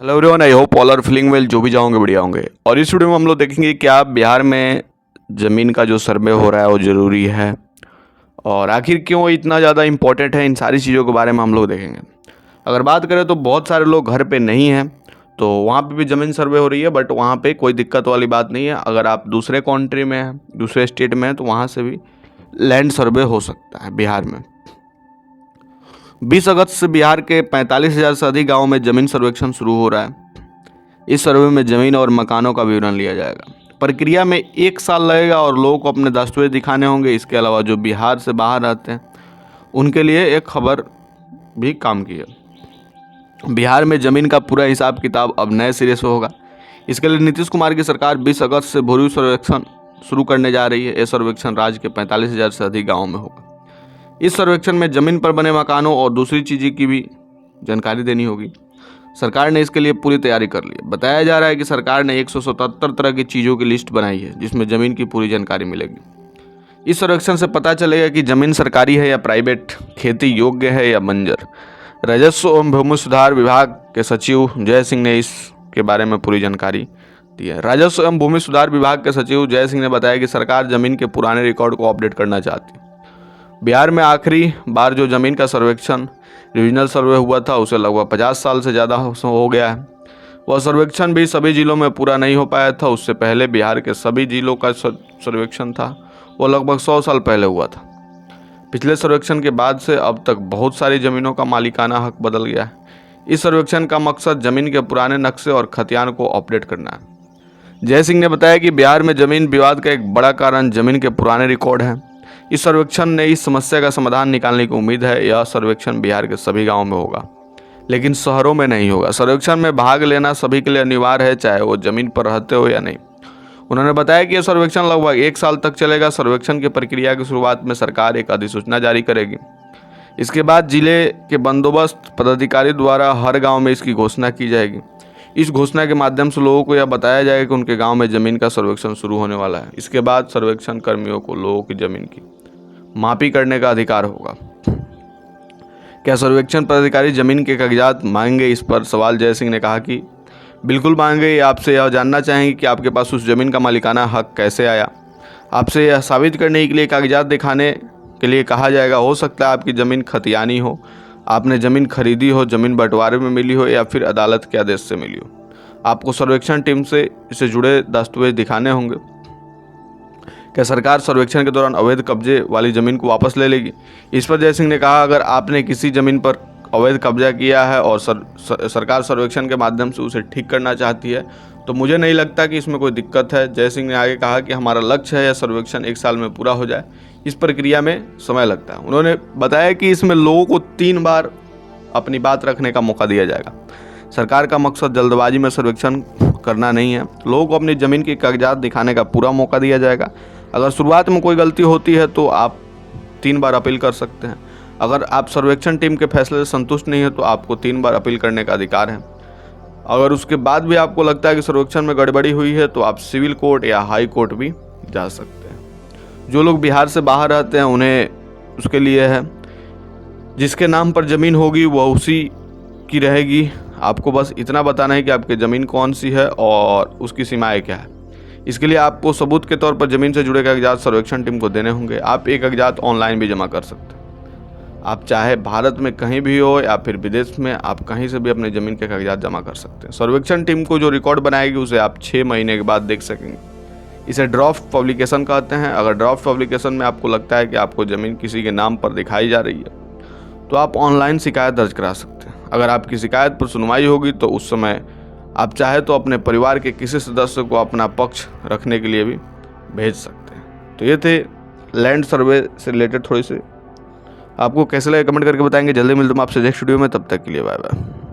Hello everyone, I hope all are feeling well. जो भी जाओगे बढ़िया होंगे। और इस वीडियो में हम लोग देखेंगे क्या बिहार में ज़मीन का जो सर्वे हो रहा है वो ज़रूरी है और आखिर क्यों इतना ज़्यादा इम्पोर्टेंट है। इन सारी चीज़ों के बारे में हम लोग देखेंगे। अगर बात करें तो बहुत सारे लोग घर पे नहीं हैं तो वहाँ पे भी ज़मीन सर्वे हो रही है, बट वहाँ पे कोई दिक्कत वाली बात नहीं है। अगर आप दूसरे कंट्री में हैं, दूसरे स्टेट में हैं, तो वहाँ से भी लैंड सर्वे हो सकता है बिहार में। 20 अगस्त से बिहार के 45,000 से अधिक गाँव में जमीन सर्वेक्षण शुरू हो रहा है। इस सर्वे में जमीन और मकानों का विवरण लिया जाएगा। प्रक्रिया में 1 साल लगेगा और लोगों को अपने दस्तावेज दिखाने होंगे। इसके अलावा जो बिहार से बाहर रहते हैं उनके लिए एक खबर भी काम की है। बिहार में जमीन का पूरा हिसाब किताब अब नए सिरे से होगा। इसके लिए नीतीश कुमार की सरकार 20 अगस्त से भूमि सर्वेक्षण शुरू करने जा रही है। यह सर्वेक्षण राज्य के 45,000 से अधिक गाँवों में होगा। इस सर्वेक्षण में जमीन पर बने मकानों और दूसरी चीज़ों की भी जानकारी देनी होगी। सरकार ने इसके लिए पूरी तैयारी कर ली है। बताया जा रहा है कि सरकार ने 177 तरह की चीज़ों की लिस्ट बनाई है जिसमें ज़मीन की पूरी जानकारी मिलेगी। इस सर्वेक्षण से पता चलेगा कि ज़मीन सरकारी है या प्राइवेट, खेती योग्य है या बंजर। राजस्व एवं भूमि सुधार विभाग के सचिव जय सिंह ने इसके बारे में पूरी जानकारी दी है। राजस्व एवं भूमि सुधार विभाग के सचिव जय सिंह ने बताया कि सरकार ज़मीन के पुराने रिकॉर्ड को अपडेट करना चाहती है। बिहार में आखिरी बार जो ज़मीन का सर्वेक्षण रीजनल सर्वे हुआ था उसे लगभग 50 साल से ज़्यादा हो गया है। वह सर्वेक्षण भी सभी जिलों में पूरा नहीं हो पाया था। उससे पहले बिहार के सभी जिलों का सर्वेक्षण था, वो लगभग 100 साल पहले हुआ था। पिछले सर्वेक्षण के बाद से अब तक बहुत सारी ज़मीनों का मालिकाना हक बदल गया है। इस सर्वेक्षण का मकसद ज़मीन के पुराने नक्शे और खतियान को अपडेट करना है। जय सिंह ने बताया कि बिहार में ज़मीन विवाद का एक बड़ा कारण ज़मीन के पुराने रिकॉर्ड हैं। इस सर्वेक्षण ने इस समस्या का समाधान निकालने की उम्मीद है। यह सर्वेक्षण बिहार के सभी गांवों में होगा, लेकिन शहरों में नहीं होगा। सर्वेक्षण में भाग लेना सभी के लिए अनिवार्य है, चाहे वो जमीन पर रहते हो या नहीं। उन्होंने बताया कि यह सर्वेक्षण लगभग 1 साल तक चलेगा। सर्वेक्षण की प्रक्रिया की शुरुआत में सरकार एक अधिसूचना जारी करेगी। इसके बाद जिले के बंदोबस्त पदाधिकारी द्वारा हर गाँव में इसकी घोषणा की जाएगी। इस घोषणा के माध्यम से लोगों को यह बताया जाएगा कि उनके गांव में ज़मीन का सर्वेक्षण शुरू होने वाला है। इसके बाद सर्वेक्षण कर्मियों को लोगों की ज़मीन की मापी करने का अधिकार होगा। क्या सर्वेक्षण पदाधिकारी जमीन के कागजात मांगेंगे? इस पर सवाल जय सिंह ने कहा कि बिल्कुल मांगेंगे। आपसे यह जानना चाहेंगे कि आपके पास उस जमीन का मालिकाना हक कैसे आया। आपसे यह साबित करने के लिए कागजात दिखाने के लिए कहा जाएगा। हो सकता है आपकी ज़मीन खतियानी हो, आपने ज़मीन खरीदी हो, ज़मीन बंटवारे में मिली हो या फिर अदालत के आदेश से मिली हो। आपको सर्वेक्षण टीम से इससे जुड़े दस्तावेज दिखाने होंगे। क्या सरकार सर्वेक्षण के दौरान अवैध कब्जे वाली ज़मीन को वापस ले लेगी? इस पर जय सिंह ने कहा, अगर आपने किसी ज़मीन पर अवैध कब्जा किया है और सरकार सर्वेक्षण के माध्यम से उसे ठीक करना चाहती है तो मुझे नहीं लगता कि इसमें कोई दिक्कत है। जय सिंह ने आगे कहा कि हमारा लक्ष्य है यह सर्वेक्षण 1 साल में पूरा हो जाए। इस प्रक्रिया में समय लगता है। उन्होंने बताया कि इसमें लोगों को 3 बार अपनी बात रखने का मौका दिया जाएगा। सरकार का मकसद जल्दबाजी में सर्वेक्षण करना नहीं है। लोगों को अपनी ज़मीन के कागजात दिखाने का पूरा मौका दिया जाएगा। अगर शुरुआत में कोई गलती होती है तो आप 3 बार अपील कर सकते हैं। अगर आप सर्वेक्षण टीम के फैसले से संतुष्ट नहीं है तो आपको 3 बार अपील करने का अधिकार है। अगर उसके बाद भी आपको लगता है कि सर्वेक्षण में गड़बड़ी हुई है तो आप सिविल कोर्ट या हाई कोर्ट भी जा सकते हैं। जो लोग बिहार से बाहर रहते हैं उन्हें उसके लिए है। जिसके नाम पर ज़मीन होगी वह उसी की रहेगी। आपको बस इतना बताना है कि आपकी ज़मीन कौन सी है और उसकी सीमाएँ क्या है। इसके लिए आपको सबूत के तौर पर ज़मीन से जुड़े कागजात सर्वेक्षण टीम को देने होंगे। आप ये कागजात ऑनलाइन भी जमा कर सकते हैं। आप चाहे भारत में कहीं भी हो या फिर विदेश में, आप कहीं से भी अपनी ज़मीन के कागजात जमा कर सकते हैं। सर्वेक्षण टीम को जो रिकॉर्ड बनाएगी उसे आप 6 महीने के बाद देख सकेंगे। इसे ड्राफ्ट पब्लिकेशन कहते हैं। अगर ड्राफ्ट पब्लिकेशन में आपको लगता है कि आपको ज़मीन किसी के नाम पर दिखाई जा रही है तो आप ऑनलाइन शिकायत दर्ज करा सकते हैं। अगर आपकी शिकायत पर सुनवाई होगी तो उस समय आप चाहे तो अपने परिवार के किसी सदस्य को अपना पक्ष रखने के लिए भी भेज सकते हैं। तो ये थे लैंड सर्वे से रिलेटेड थोड़ी सी। आपको कैसे लगे कमेंट करके बताएंगे। जल्दी मिलते हैं आपसे नेक्स्ट वीडियो में। तब तक के लिए बाय बाय।